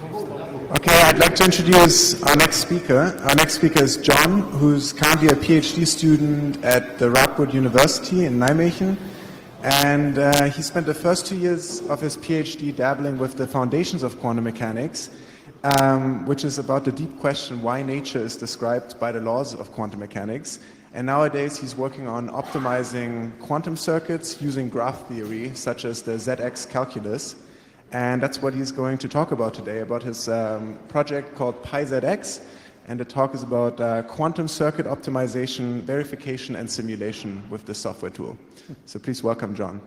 Okay, I'd like to introduce our next speaker. Our next speaker is John, who's currently a PhD student at the Radboud University in Nijmegen. And he spent the first 2 years of his PhD dabbling with the foundations of quantum mechanics, which is about the deep question why nature is described by the laws of quantum mechanics. And nowadays he's working on optimizing quantum circuits using graph theory, such as the ZX calculus. And that's what he's going to talk about today, about his project called PyZX. And the talk is about quantum circuit optimization, verification, and simulation with this software tool. So please welcome John.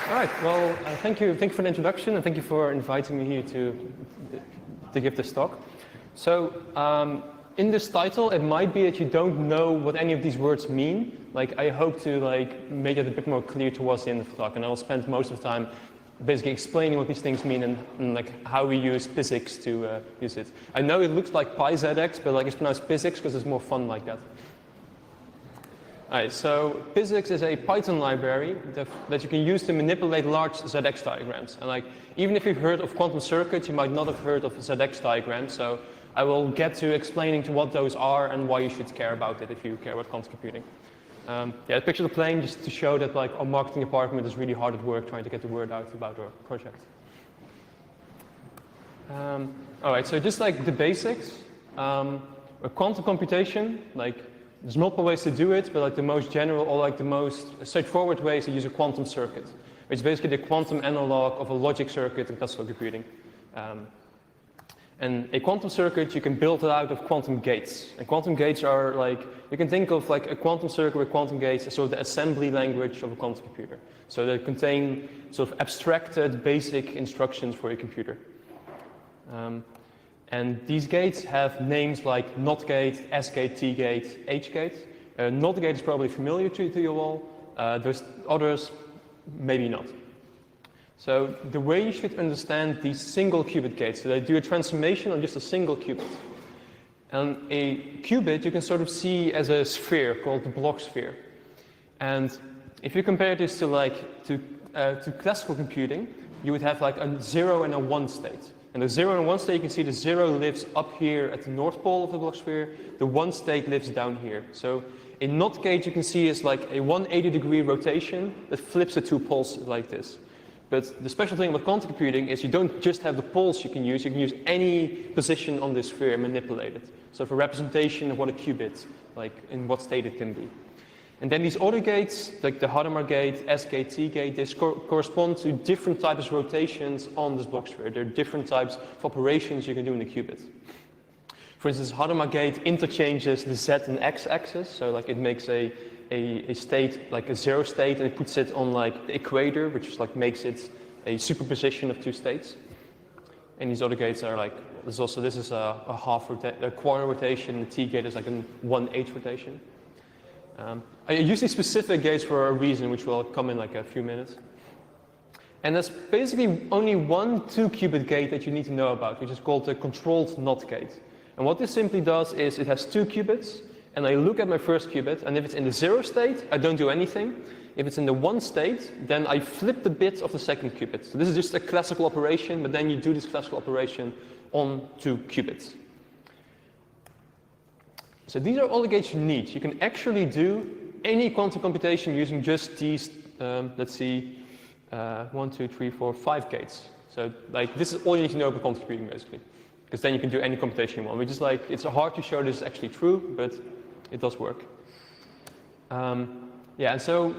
All right, well, thank you for the introduction, and thank you for inviting me here to give this talk. So, in this title, it might be that you don't know what any of these words mean. Like, I hope to make it a bit more clear towards the end of the talk, and I'll spend most of the time basically explaining what these things mean and like how we use PyZX to use it. I know it looks like PyZX, but it's pronounced PyZX because it's more fun like that. Alright, so PyZX is a Python library that you can use to manipulate large ZX diagrams. And even if you've heard of quantum circuits, you might not have heard of ZX diagrams. So I will get to explaining to what those are and why you should care about it if you care about quantum computing. Yeah, the picture of the plane just to show that our marketing department is really hard at work trying to get the word out about our project. Alright, so just like the basics, a quantum computation, there's multiple ways to do it, but the most general or the most straightforward way is to use a quantum circuit, which is basically the quantum analog of a logic circuit in classical computing. And a quantum circuit, you can build it out of quantum gates. And quantum gates are you can think of a quantum circuit with quantum gates as sort of the assembly language of a quantum computer. So they contain sort of abstracted basic instructions for a computer. And these gates have names like NOT gate, S gate, T gate, H gate. NOT gate is probably familiar to you all. There's others, maybe not. So the way you should understand these single qubit gates, so they do a transformation on just a single qubit. And a qubit you can sort of see as a sphere called the Bloch sphere. And if you compare this to classical computing, you would have a 0 and a 1 state. And the 0 and 1 state, you can see the 0 lives up here at the north pole of the Bloch sphere, the 1 state lives down here. So a NOT gate you can see is like a 180-degree rotation that flips the two poles like this. But the special thing about quantum computing is you don't just have the poles you can use any position on this sphere and manipulate it. So for representation of what a qubit, in what state it can be. And then these other gates, like the Hadamard gate, S gate, T gate, they correspond to different types of rotations on this Bloch sphere. There are different types of operations you can do in the qubit. For instance, Hadamard gate interchanges the Z and X axis, so it makes a state, like a 0 state, and it puts it on the equator, which is makes it a superposition of two states. And these other gates are this is a quarter rotation, the T gate is a 1/8 rotation. I use these specific gates for a reason, which will come in a few minutes. And there's basically only one 2-qubit gate that you need to know about, which is called the controlled NOT gate. And what this simply does is it has 2 qubits, and I look at my first qubit, and if it's in the 0 state, I don't do anything. If it's in the 1 state, then I flip the bit of the second qubit. So this is just a classical operation, but then you do this classical operation on 2 qubits. So these are all the gates you need. You can actually do any quantum computation using just these, let's see, 1, 2, 3, 4, 5 gates. So this is all you need to know about quantum computing basically. Because then you can do any computation you want. Which is it's hard to show this is actually true, but it does work. Yeah, and so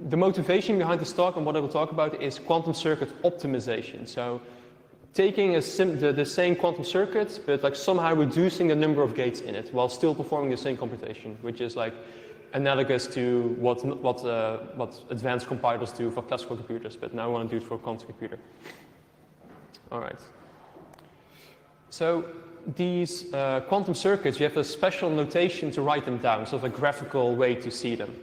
the motivation behind this talk and what I will talk about is quantum circuit optimization. So taking the same quantum circuit, but somehow reducing the number of gates in it while still performing the same computation, which is analogous to what advanced compilers do for classical computers, but now I want to do it for a quantum computer. All right. So these quantum circuits, you have a special notation to write them down, sort of a graphical way to see them.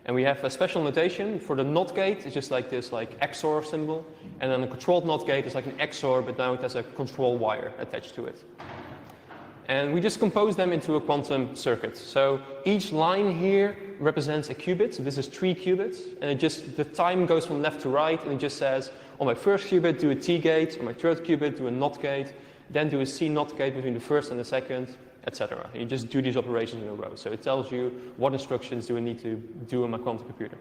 And we have a special notation for the NOT gate. It's just this XOR symbol. And then the controlled NOT gate is like an XOR, but now it has a control wire attached to it. And we just compose them into a quantum circuit. So each line here represents a qubit. So this is 3 qubits. And it just, the time goes from left to right. And it just says, on my first qubit, do a T gate. On my third qubit, do a NOT gate. Then do a C NOT gate between the first and the second, etc. You just do these operations in a row. So it tells you what instructions do I need to do on my quantum computer.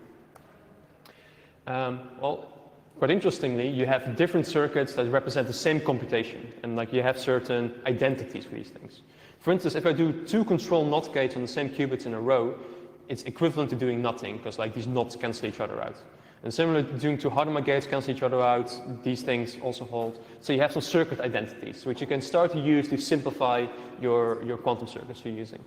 Well, quite interestingly, you have different circuits that represent the same computation, and like you have certain identities for these things. For instance, if I do 2 control NOT gates on the same qubits in a row, it's equivalent to doing nothing, because like these NOTs cancel each other out. And similarly, doing 2 Hadamard gates cancel each other out, these things also hold. So you have some circuit identities, which you can start to use to simplify your quantum circuits you're using.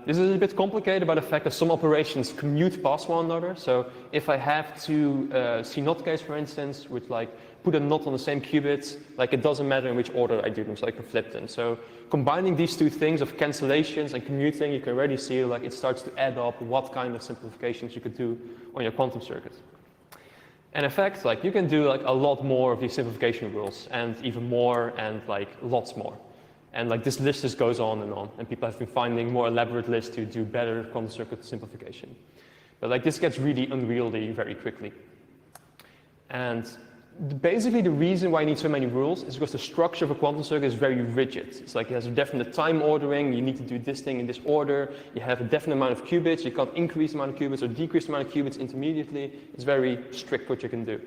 This is a bit complicated by the fact that some operations commute past one another. So if I have 2 C NOT gates, for instance, which like put a NOT on the same qubits, like it doesn't matter in which order I do them, so I can flip them. So combining these 2 things of cancellations and commuting, you can already see like it starts to add up what kind of simplifications you could do on your quantum circuit. And in fact, like you can do like a lot more of these simplification rules, and even more, and like lots more. And like this list just goes on, and people have been finding more elaborate lists to do better quantum circuit simplification. But like this gets really unwieldy very quickly. And basically the reason why you need so many rules is because the structure of a quantum circuit is very rigid. It's like it has a definite time ordering, you need to do this thing in this order, you have a definite amount of qubits, you can't increase the amount of qubits or decrease the amount of qubits intermediately. It's very strict what you can do.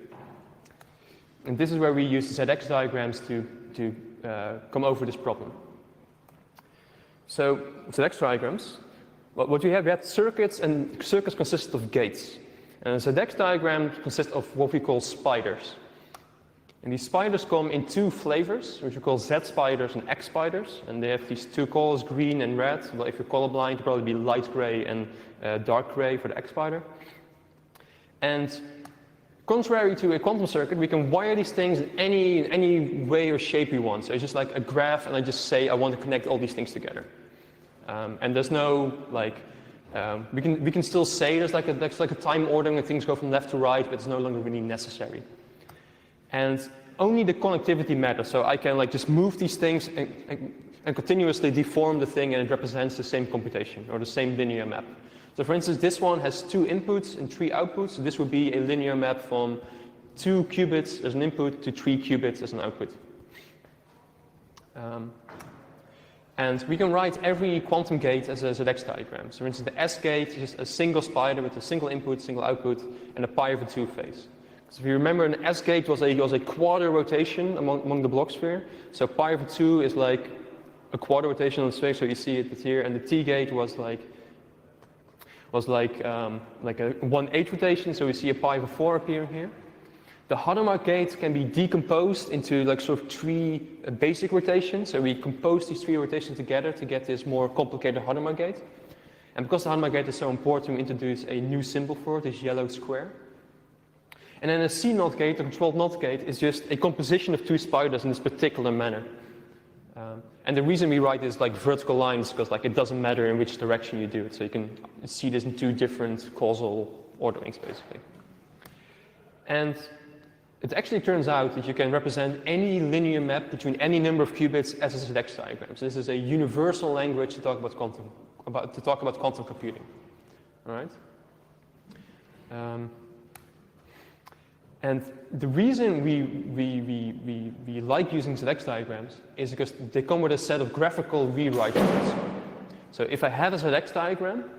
And this is where we use the ZX diagrams to come over this problem. So ZX diagrams, what we have circuits, and circuits consist of gates. And a ZX diagram consists of what we call spiders. And these spiders come in 2 flavors, which we call Z spiders and X spiders. And they have these 2 colors, green and red. Well, if you're colorblind, it'll probably be light gray and dark gray for the X spider. And contrary to a quantum circuit, we can wire these things in any way or shape we want. So it's just like a graph, and I just say I want to connect all these things together. And there's no like, we can still say there's like a time ordering and things go from left to right, but it's no longer really necessary. And only the connectivity matters. So I can like just move these things and continuously deform the thing, and it represents the same computation or the same linear map. So for instance, this one has 2 inputs and 3 outputs. So this would be a linear map from 2 qubits as an input to 3 qubits as an output. And we can write every quantum gate as a ZX diagram. So for instance, the S gate is just a single spider with a single input, single output, and a pi/2 phase. So if you remember, an S gate was a quarter rotation among the Bloch sphere. So pi/2 is like a quarter rotation on the sphere, so you see it here, and the T gate was like a 1/8 rotation, so we see a pi/4 appearing here. The Hadamard gate can be decomposed into like sort of 3 basic rotations. So we compose these 3 rotations together to get this more complicated Hadamard gate. And because the Hadamard gate is so important, we introduce a new symbol for it, this yellow square. And then a C NOT gate, a controlled NOT gate, is just a composition of 2 spiders in this particular manner. And the reason we write this like vertical lines is because like it doesn't matter in which direction you do it. So you can see this in 2 different causal orderings, basically. And it actually turns out that you can represent any linear map between any number of qubits as a ZX diagram. So this is a universal language to talk about quantum computing. All right. And the reason we like using ZX diagrams is because they come with a set of graphical rewrite rules. So if I have a ZX diagram,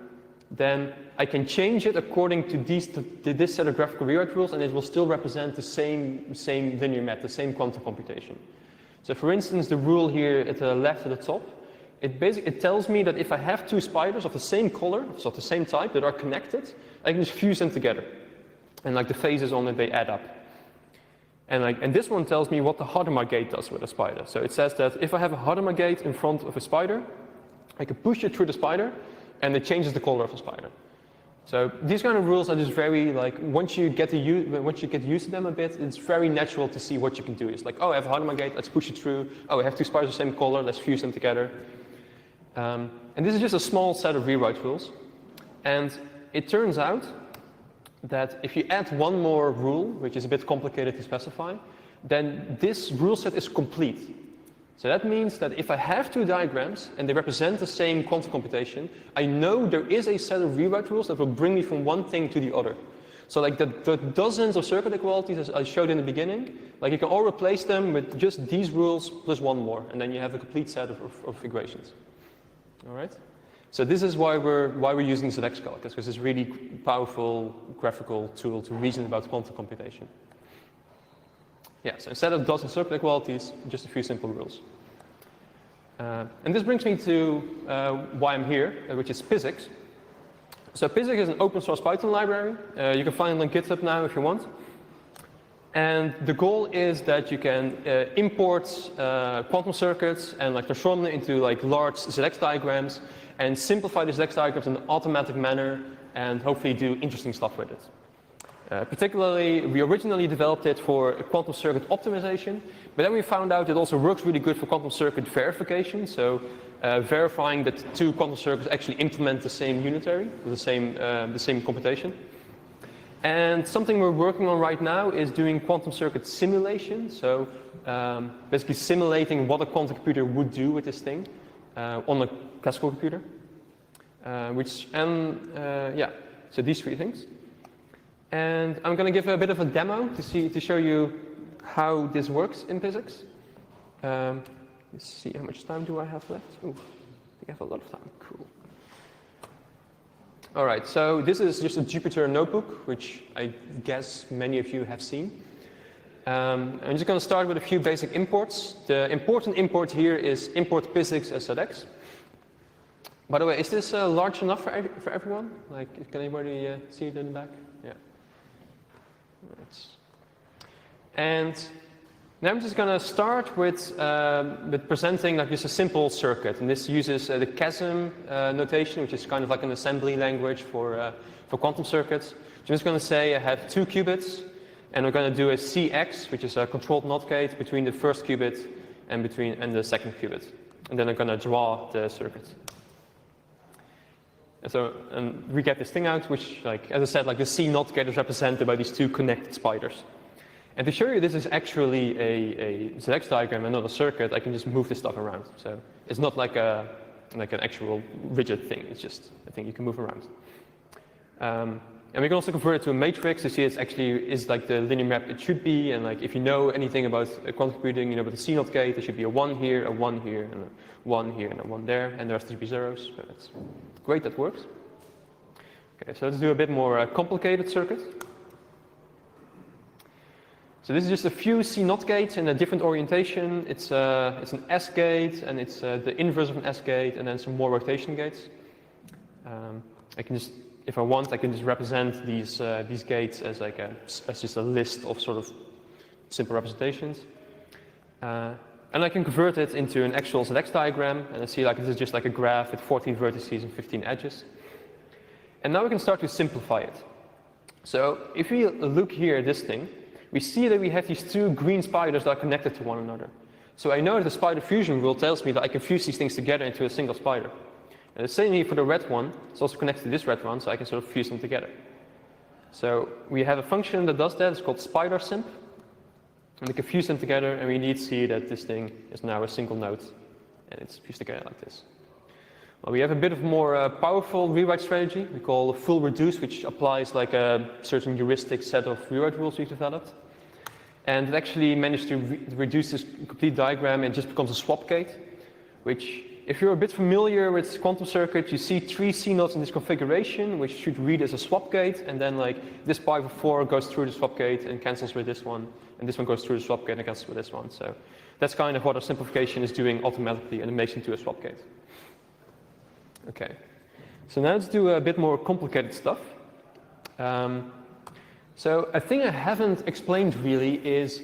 then I can change it according to this set of graphical rewrite rules, and it will still represent the same linear map, the same quantum computation. So for instance, the rule here at the left at the top, it tells me that if I have 2 spiders of the same color, so of the same type, that are connected, I can just fuse them together. And like the phases on it, they add up. And this one tells me what the Hadamard gate does with a spider. So it says that if I have a Hadamard gate in front of a spider, I can push it through the spider, and it changes the color of the spider. So these kind of rules are just very like, once you get used to them a bit, it's very natural to see what you can do. It's like, oh, I have a Hadamard gate, let's push it through. Oh, I have 2 spiders of the same color, let's fuse them together. And this is just a small set of rewrite rules. And it turns out that if you add one more rule, which is a bit complicated to specify, then this rule set is complete. So that means that if I have two diagrams and they represent the same quantum computation, I know there is a set of rewrite rules that will bring me from one thing to the other. So like the dozens of circuit equalities as I showed in the beginning, like you can all replace them with just these rules plus one more, and then you have a complete set of equations. All right? So this is why we're using ZX calculus, because it's a really powerful graphical tool to reason about quantum computation. Yeah, so instead of dozen circuit equalities, just a few simple rules. And this brings me to why I'm here, which is PyZX. So PyZX is an open source Python library. You can find it on GitHub now if you want. And the goal is that you can import quantum circuits and like transform them into like large ZX diagrams and simplify the ZX diagrams in an automatic manner and hopefully do interesting stuff with it. Particularly, we originally developed it for quantum circuit optimization, but then we found out it also works really good for quantum circuit verification, so verifying that two quantum circuits actually implement the same unitary, the same computation. And something we're working on right now is doing quantum circuit simulation, so basically simulating what a quantum computer would do with this thing on a classical computer. Yeah, so these three things. And I'm going to give a bit of a demo to show you how this works in PyZX. Let's see, how much time do I have left? Ooh, I think I have a lot of time. Cool. All right, so this is just a Jupyter notebook, which I guess many of you have seen. I'm just going to start with a few basic imports. The important import here is import PyZX as ZX. By the way, is this large enough for everyone? Like, can anybody see it in the back? Yeah. And now I'm just going to start with presenting like just a simple circuit, and this uses the CASM notation, which is kind of like an assembly language for quantum circuits. So I'm just going to say I have two qubits, and we're going to do a CX, which is a controlled NOT gate between the first qubit and the second qubit, and then I'm going to draw the circuit. And we get this thing out, which, like as I said, like the C NOT gate is represented by these two connected spiders. And to show you this is actually a ZX diagram and not a circuit, I can just move this stuff around. So it's not like an actual rigid thing. It's just a thing you can move around. And we can also convert it to a matrix to see it's actually is like the linear map it should be. And like if you know anything about quantum computing, you know, with the C NOT gate, there should be a 1 here, a 1 here, and a 1 here, and a 1 there, and the rest should be zeros. So that's great, that works. Okay, so let's do a bit more complicated circuit. So this is just a few C NOT gates in a different orientation. It's an S gate, and it's the inverse of an S gate, and then some more rotation gates. I can just, if I want, I can just represent these gates as like as just a list of sort of simple representations. And I can convert it into an actual ZX diagram, and I see like this is just like a graph with 14 vertices and 15 edges. And now we can start to simplify it. So if we look here at this thing, we see that we have these two green spiders that are connected to one another. So I know that the spider fusion rule tells me that I can fuse these things together into a single spider. And the same here for the red one. It's also connected to this red one, so I can sort of fuse them together. So we have a function that does that. It's called spider simp. And we can fuse them together, and we indeed see that this thing is now a single node, and it's fused together like this. Well, we have a bit of more powerful rewrite strategy we call full reduce, which applies like a certain heuristic set of rewrite rules we've developed. And it actually managed to reduce this complete diagram and just becomes a swap gate, which, if you're a bit familiar with quantum circuits, you see 3 C nodes in this configuration, which should read as a swap gate, and then like this pi over 4 goes through the swap gate and cancels with this one, and this one goes through the swap gate and cancels with this one. So that's kind of what our simplification is doing automatically, and it makes it into a swap gate. Okay, so now let's do a bit more complicated stuff. So a thing I haven't explained really is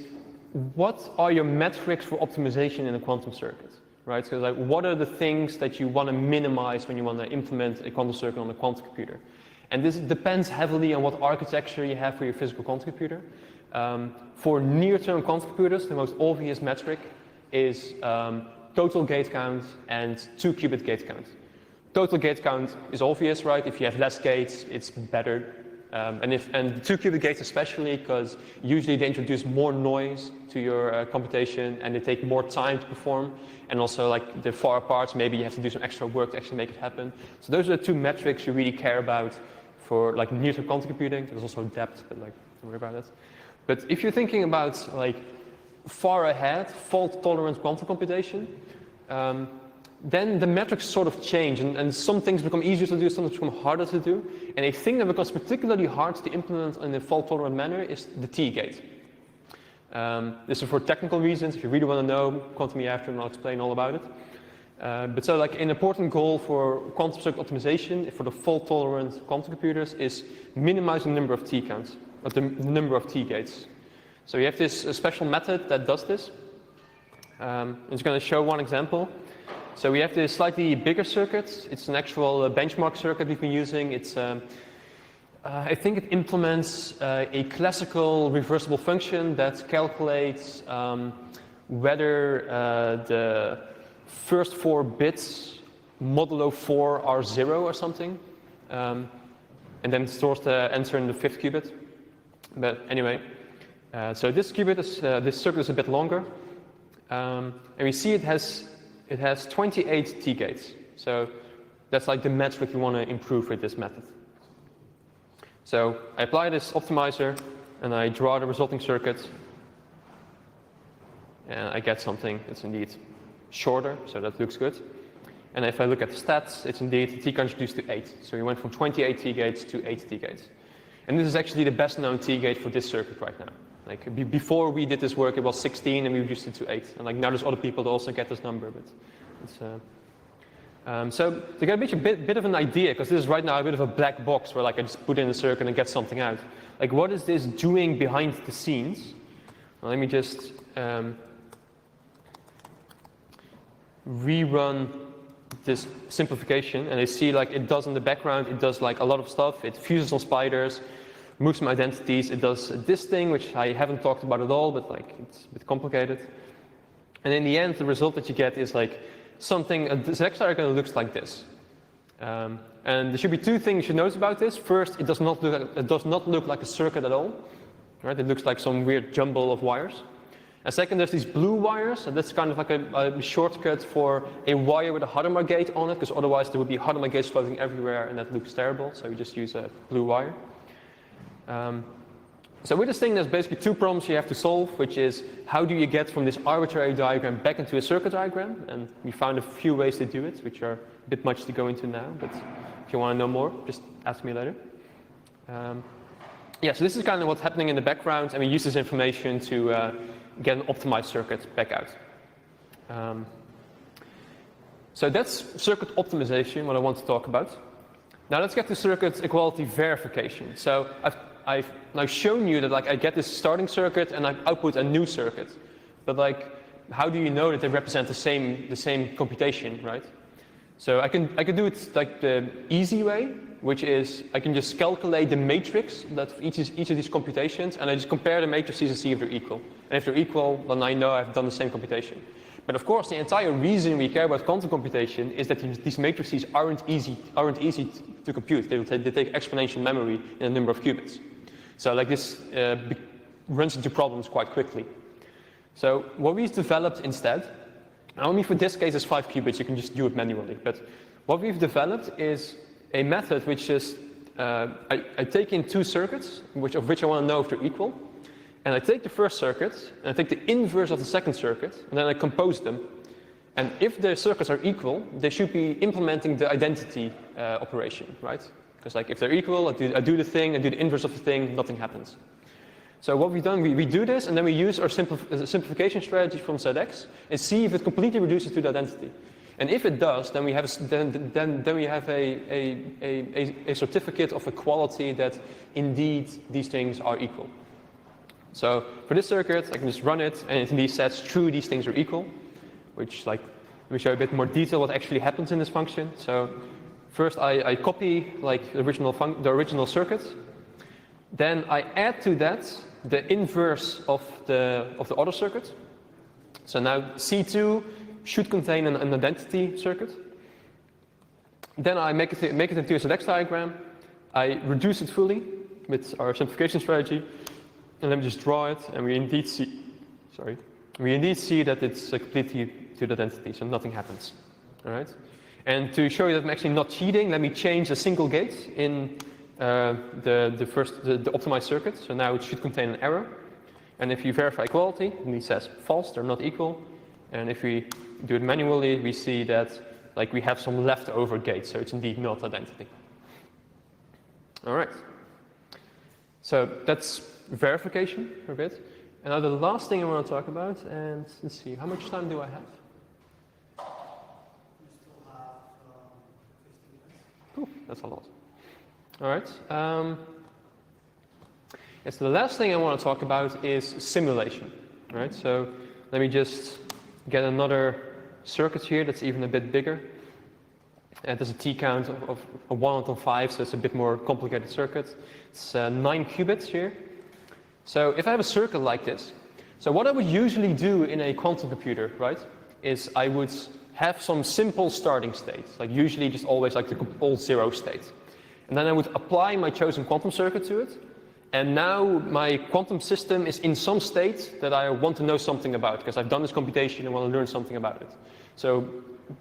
what are your metrics for optimization in a quantum circuit, right? So like what are the things that you want to minimize when you want to implement a quantum circuit on a quantum computer? And this depends heavily on what architecture you have for your physical quantum computer. For near-term quantum computers, the most obvious metric is total gate count and 2-qubit gate count. Total gate count is obvious, right? If you have less gates, it's better. And 2-qubit gates especially, because usually they introduce more noise to your computation and they take more time to perform. And also, like the far apart, maybe you have to do some extra work to actually make it happen. So those are the two metrics you really care about for like near-term quantum computing. There's also depth, but like don't worry about it. But if you're thinking about like far ahead, fault-tolerant quantum computation, then the metrics sort of change, and some things become easier to do, some things become harder to do. And a thing that becomes particularly hard to implement in a fault-tolerant manner is the T-gate. This is for technical reasons. If you really want to know, contact me after and I'll explain all about it. But so like an important goal for quantum circuit optimization for the fault-tolerant quantum computers is minimizing the number of T-counts, of the number of T-gates. So you have this special method that does this. I'm just going to show one example. So we have this slightly bigger circuit. It's an actual benchmark circuit we've been using. It's, I think it implements a classical reversible function that calculates whether the first 4 bits modulo 4 are 0 or something. And then it stores the answer in the 5th qubit. But anyway, so this qubit is, this circuit is a bit longer. And we see it has 28 T-gates. So that's like the metric you want to improve with this method. So I apply this optimizer and I draw the resulting circuit. And I get something that's indeed shorter, so that looks good. And if I look at the stats, it's indeed T count reduced to 8. So we went from 28 T-gates to 8 T-gates. And this is actually the best known T-gate for this circuit right now. Like before we did this work, it was 16 and we reduced it to 8. And like now there's other people that also get this number, but it's so to get a bit of an idea, because this is right now a bit of a black box where like I just put in a circuit and get something out. Like what is this doing behind the scenes? Well, let me just rerun this simplification, and I see like it does in the background, it does like a lot of stuff. It fuses on spiders, moves some identities, it does this thing, which I haven't talked about at all, but like it's a bit complicated. And in the end, the result that you get is like something, a ZX diagram looks like this. And there should be 2 things you should notice about this. First, it does not look like a circuit at all. Right? It looks like some weird jumble of wires. And second, there's these blue wires, and that's kind of like a shortcut for a wire with a Hadamard gate on it, because otherwise there would be Hadamard gates floating everywhere, and that looks terrible. So we just use a blue wire. So with this thing, there's basically 2 problems you have to solve, which is how do you get from this arbitrary diagram back into a circuit diagram? And we found a few ways to do it, which are a bit much to go into now, but if you want to know more, just ask me later. Yeah, so this is kind of what's happening in the background, and we use this information to get an optimized circuit back out. So that's circuit optimization, what I want to talk about. Now let's get to circuit equality verification. So I've now shown you that like I get this starting circuit and I output a new circuit. But like, how do you know that they represent the same computation, right? So I can do it like the easy way, which is I can just calculate the matrix that each of these computations, and I just compare the matrices and see if they're equal. And if they're equal, then I know I've done the same computation. But of course, the entire reason we care about quantum computation is that these matrices aren't easy to compute. They take exponential memory in a number of qubits. So like this runs into problems quite quickly. So what we've developed instead, only for this case is 5 qubits, you can just do it manually. But what we've developed is a method which is, I take in 2 circuits, of which I want to know if they're equal. And I take the first circuit, and I take the inverse of the second circuit, and then I compose them. And if the circuits are equal, they should be implementing the identity operation, right? Because like if they're equal, I do the thing, I do the inverse of the thing, nothing happens. So what we've done, we do this, and then we use our simplification strategy from ZX and see if it completely reduces to the identity. And if it does, then we have a certificate of equality that indeed these things are equal. So for this circuit, I can just run it, and it indeed says true, these things are equal, which like, let me show a bit more detail what actually happens in this function. So first I copy like the original circuit, then I add to that the inverse of the other circuit. So now C2 should contain an identity circuit. Then I make it into a ZX diagram. I reduce it fully, with our simplification strategy. And let me just draw it, and we indeed see, that it's completely to the identity, so nothing happens. All right. And to show you that I'm actually not cheating, let me change a single gate in the optimized circuit. So now it should contain an error. And if you verify equality, it says false, they're not equal. And if we do it manually, we see that we have some leftover gates, so it's indeed not identity. All right. So that's verification for a bit. And now the last thing I want to talk about, and let's see, how much time do I have? Cool, that's a lot. All right. Yes, the last thing I want to talk about is simulation. All right. So let me just get another circuit here that's even a bit bigger. And there's a T count of 1 on 5, so it's a bit more complicated circuit. It's 9 qubits here. So if I have a circuit like this, so what I would usually do in a quantum computer, right, is I would have some simple starting state, usually just always the old 0 state. And then I would apply my chosen quantum circuit to it. And now my quantum system is in some state that I want to know something about, because I've done this computation and want to learn something about it. So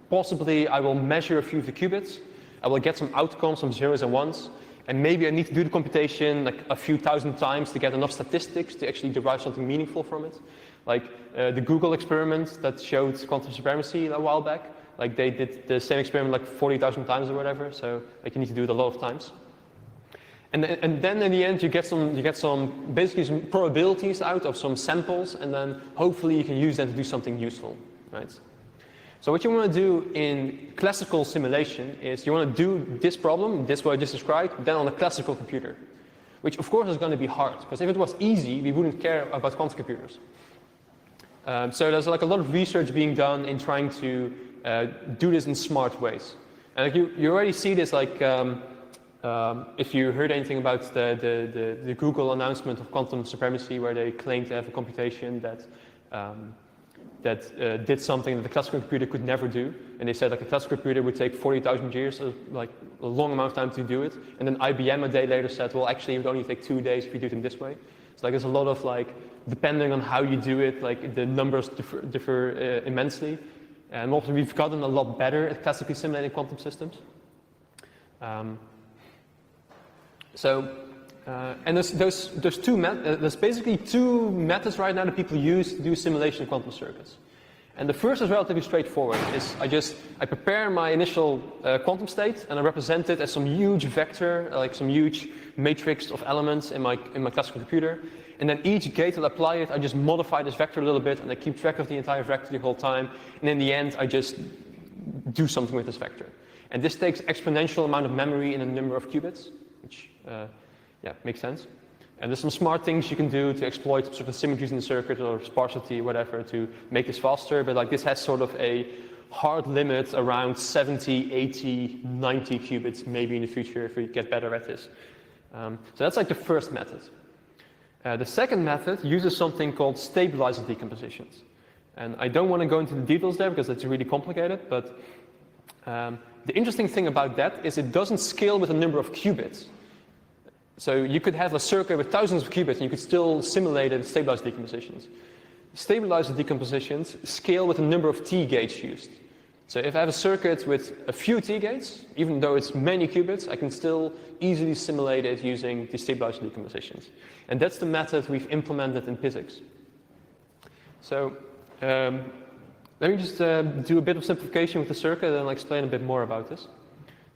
possibly I will measure a few of the qubits, I will get some outcomes, some zeros and ones, and maybe I need to do the computation a few thousand times to get enough statistics to actually derive something meaningful from it. The Google experiment that showed quantum supremacy a while back, they did the same experiment 40,000 times or whatever, so you need to do it a lot of times. And then in the end you get some basically some probabilities out of some samples, and then hopefully you can use them to do something useful, right? So what you want to do in classical simulation is you want to do this problem, this what I just described, then on a classical computer, which of course is going to be hard, because if it was easy, we wouldn't care about quantum computers. So there's a lot of research being done in trying to do this in smart ways. And you already see this if you heard anything about the Google announcement of quantum supremacy, where they claim to have a computation that did something that the classical computer could never do, and they said a classical computer would take 40,000 years, a long amount of time to do it, and then IBM a day later said, well, actually it would only take 2 days if you do it in this way. So there's a lot of depending on how you do it, the numbers differ immensely, and also we've gotten a lot better at classically simulating quantum systems. And there's basically two methods right now that people use to do simulation of quantum circuits. And the first is relatively straightforward. I prepare my initial quantum state and I represent it as some huge vector, some huge matrix of elements in my classical computer. And then each gate that I apply it, I just modify this vector a little bit, and I keep track of the entire vector the whole time. And in the end, I just do something with this vector. And this takes exponential amount of memory in a number of qubits, which makes sense. And there's some smart things you can do to exploit sort of symmetries in the circuit or sparsity, whatever, to make this faster. But this has sort of a hard limit around 70, 80, 90 qubits, maybe in the future if we get better at this. So that's the first method. The second method uses something called stabilizer decompositions. And I don't want to go into the details there because it's really complicated, but the interesting thing about that is it doesn't scale with a number of qubits. So you could have a circuit with thousands of qubits and you could still simulate it with stabilizer decompositions. Stabilizer decompositions scale with the number of T gates used. So if I have a circuit with a few T gates, even though it's many qubits, I can still easily simulate it using the stabilizer decompositions. And that's the method we've implemented in PyZX. So let me just do a bit of simplification with the circuit and I'll explain a bit more about this.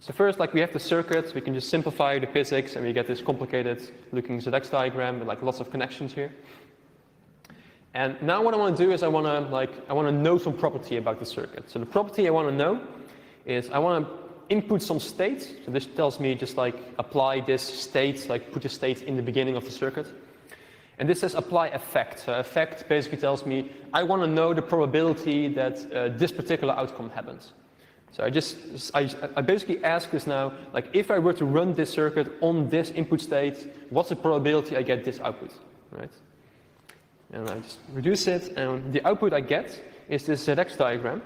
So first, we have the circuit, we can just simplify the PyZX and we get this complicated looking ZX diagram with lots of connections here. And now what I want to do is I want to know some property about the circuit. So the property I want to know is I want to input some state. So this tells me just apply this state, put the state in the beginning of the circuit. And this says apply effect. So effect basically tells me I want to know the probability that this particular outcome happens. So I basically ask this now, if I were to run this circuit on this input state, what's the probability I get this output, right? And I just reduce it, and the output I get is this ZX diagram.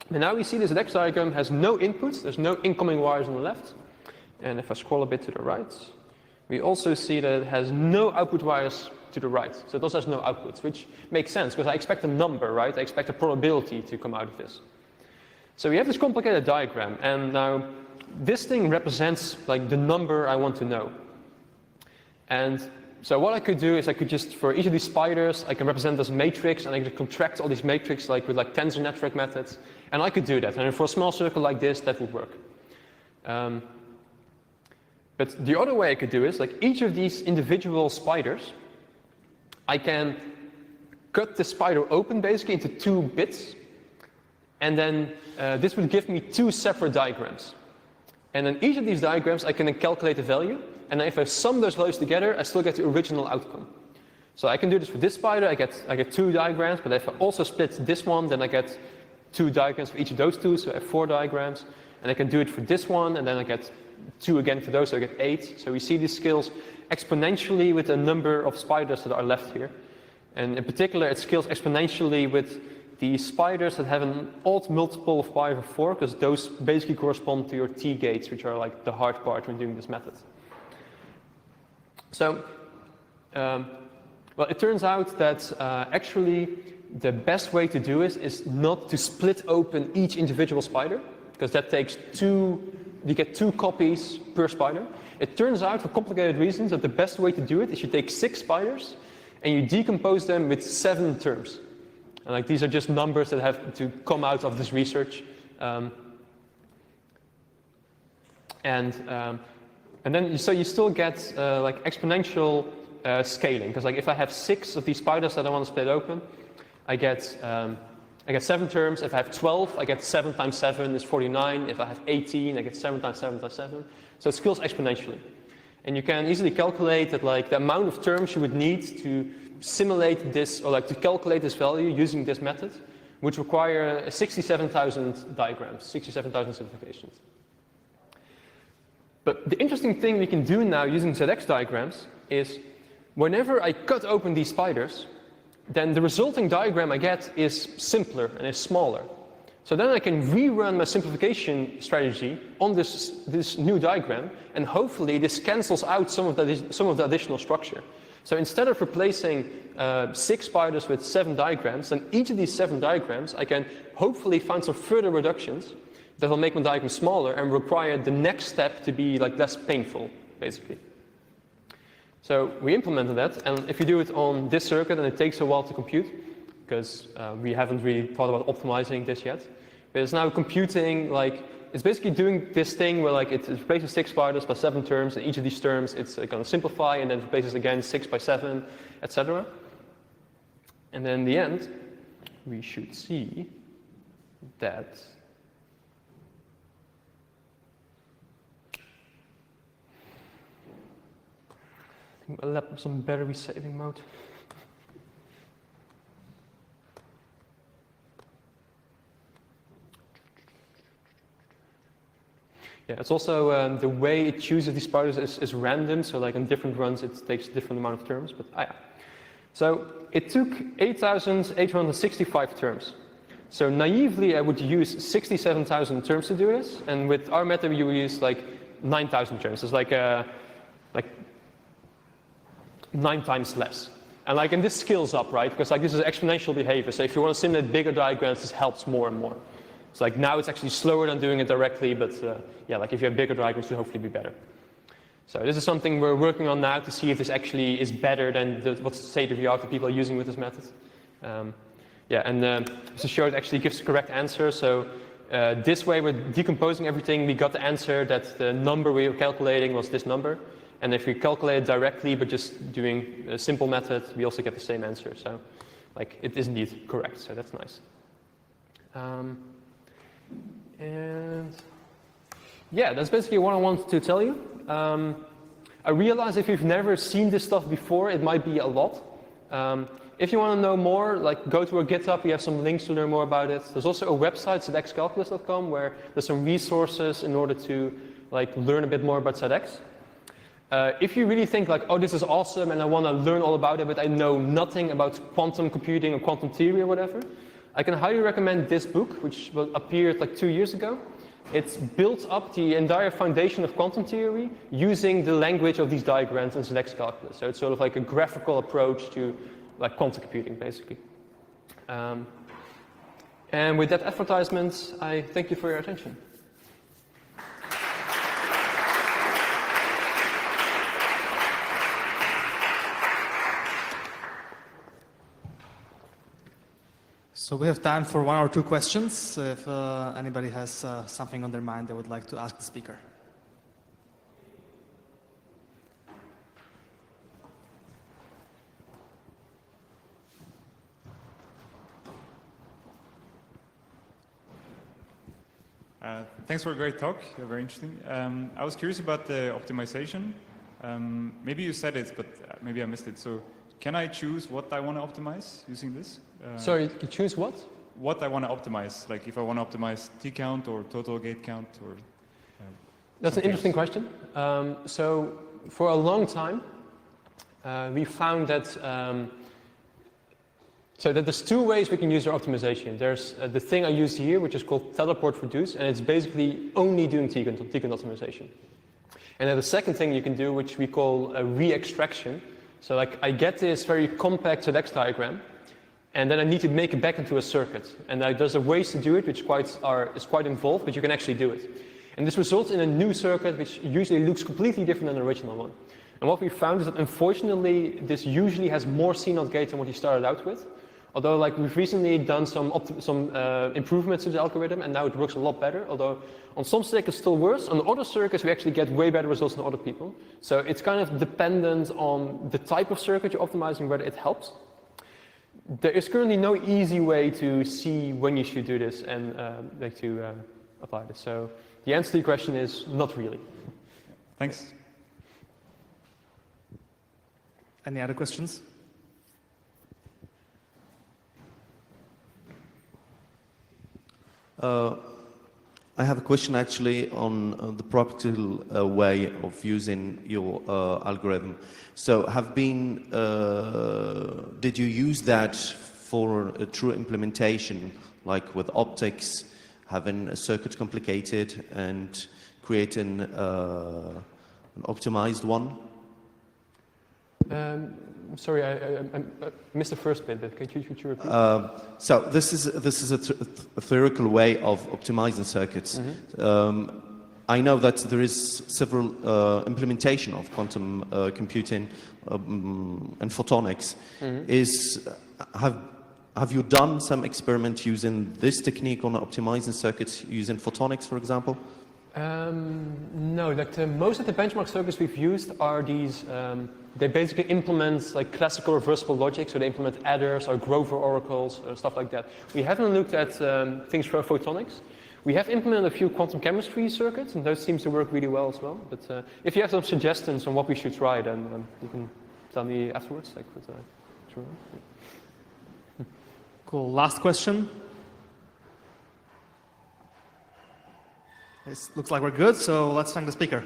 And now we see this ZX diagram has no inputs, there's no incoming wires on the left. And if I scroll a bit to the right, we also see that it has no output wires to the right. So it also has no outputs, which makes sense because I expect a number, right? I expect a probability to come out of this. So we have this complicated diagram, and now this thing represents like the number I want to know. And so what I could do is I could just, for each of these spiders, I can represent this matrix, and I could contract all these matrices like with like tensor network methods, and I could do that. And for a small circle like this, that would work. But the other way I could do is, like each of these individual spiders, I can cut the spider open basically into 2 bits, and then this would give me 2 separate diagrams. And in each of these diagrams, I can then calculate the value, and if I sum those values together, I still get the original outcome. So I can do this for this spider, I get 2 diagrams, but if I also split this one, then I get 2 diagrams for each of those 2, so I have 4 diagrams. And I can do it for this one, and then I get 2 again for those, so I get 8. So we see these scales exponentially with the number of spiders that are left here. And in particular, it scales exponentially with the spiders that have an odd multiple of pi over 4, because those basically correspond to your T-gates, which are like the hard part when doing this method. So, well, it turns out that actually the best way to do it is not to split open each individual spider, because that takes you get 2 copies per spider. It turns out, for complicated reasons, that the best way to do it is you take 6 spiders and you decompose them with 7 terms. And like these are just numbers that have to come out of this research. And then so you still get like exponential scaling, because like if I have 6 of these spiders that I want to split open, I get 7 terms. If I have 12, I get 7 times 7 is 49. If I have 18, I get 7 times 7 times 7. So it scales exponentially. And you can easily calculate that like the amount of terms you would need to simulate this, or like to calculate this value using this method, which require 67,000 diagrams, 67,000 simplifications. But the interesting thing we can do now using ZX diagrams is whenever I cut open these spiders, then the resulting diagram I get is simpler and is smaller. So then I can rerun my simplification strategy on this new diagram, and hopefully this cancels out some of the additional structure. So instead of replacing 6 spiders with 7 diagrams, then each of these 7 diagrams I can hopefully find some further reductions that will make my diagram smaller and require the next step to be like less painful, basically. So we implemented that, and if you do it on this circuit, then it takes a while to compute, because we haven't really thought about optimizing this yet. But it's now computing, like, it's basically doing this thing where like it replaces 6 spiders by 7 terms, and each of these terms it's going to simplify, and then it replaces again 6 by 7, etc. And then in the end, we should see that my laptop's on battery saving mode. Yeah, it's also the way it chooses these spiders is random, so like on different runs it takes a different amount of terms, but yeah. So it took 8,865 terms. So naively I would use 67,000 terms to do this, and with our method we use like 9,000 terms. It's like 9 times less. And like, and this scales up, right? Because like this is exponential behavior. So if you want to simulate bigger diagrams, this helps more and more. So like now it's actually slower than doing it directly, but yeah, like if you have bigger diagrams, it'll hopefully be better. So this is something we're working on now to see if this actually is better than what's state of the art that people are using with this method. Yeah, and to show it actually gives the correct answer. So this way we're decomposing everything. We got the answer that the number we were calculating was this number. And if we calculate it directly, but just doing a simple method, we also get the same answer. So like it is indeed correct, so that's nice. And yeah, that's basically what I wanted to tell you. I realize if you've never seen this stuff before, it might be a lot. If you want to know more, like go to our GitHub, we have some links to learn more about it. There's also a website, zxcalculus.com, where there's some resources in order to like learn a bit more about ZX. If you really think like, oh, this is awesome and I want to learn all about it, but I know nothing about quantum computing or quantum theory or whatever, I can highly recommend this book, which appeared like 2 years ago. It built up the entire foundation of quantum theory using the language of these diagrams and select calculus. So it's sort of like a graphical approach to like quantum computing, basically. And with that advertisement, I thank you for your attention. So we have time for 1 or 2 questions. If anybody has something on their mind they would like to ask the speaker. Thanks for a great talk, very interesting. I was curious about the optimization. Maybe you said it, but maybe I missed it. So can I choose what I want to optimize using this? Sorry, you choose what? What I want to optimize, like if I want to optimize T count or total gate count or... That's an interesting question. So for a long time, we found that so that there's 2 ways we can use our optimization. There's the thing I use here, which is called teleport reduce, and it's basically only doing T count optimization. And then the second thing you can do, which we call a re-extraction. So like I get this very compact ZX diagram, and then I need to make it back into a circuit. And there's a ways to do it, which is quite involved, but you can actually do it. And this results in a new circuit, which usually looks completely different than the original one. And what we found is that unfortunately, this usually has more CNOT gates than what you started out with. Although like we've recently done some improvements to the algorithm, and now it works a lot better. Although on some circuits it's still worse. On other circuits we actually get way better results than other people. So it's kind of dependent on the type of circuit you're optimizing, whether it helps. There is currently no easy way to see when you should do this and apply this. So the answer to your question is not really. Thanks. Any other questions? I have a question actually on the practical way of using your algorithm. So did you use that for a true implementation, like with optics, having a circuit complicated and creating an optimized one? Sorry, I missed the first bit, but could you repeat? So this is a theoretical way of optimizing circuits. Mm-hmm. I know that there is several implementation of quantum computing and photonics. Mm-hmm. Have you done some experiment using this technique on optimizing circuits using photonics, for example? No, like most of the benchmark circuits we've used are these. They basically implement like classical reversible logic, so they implement adders or Grover oracles, stuff like that. We haven't looked at things for photonics. We have implemented a few quantum chemistry circuits, and those seem to work really well as well. But if you have some suggestions on what we should try, then you can tell me afterwards. Like, sure. Cool. Last question. It looks like we're good, so let's thank the speaker.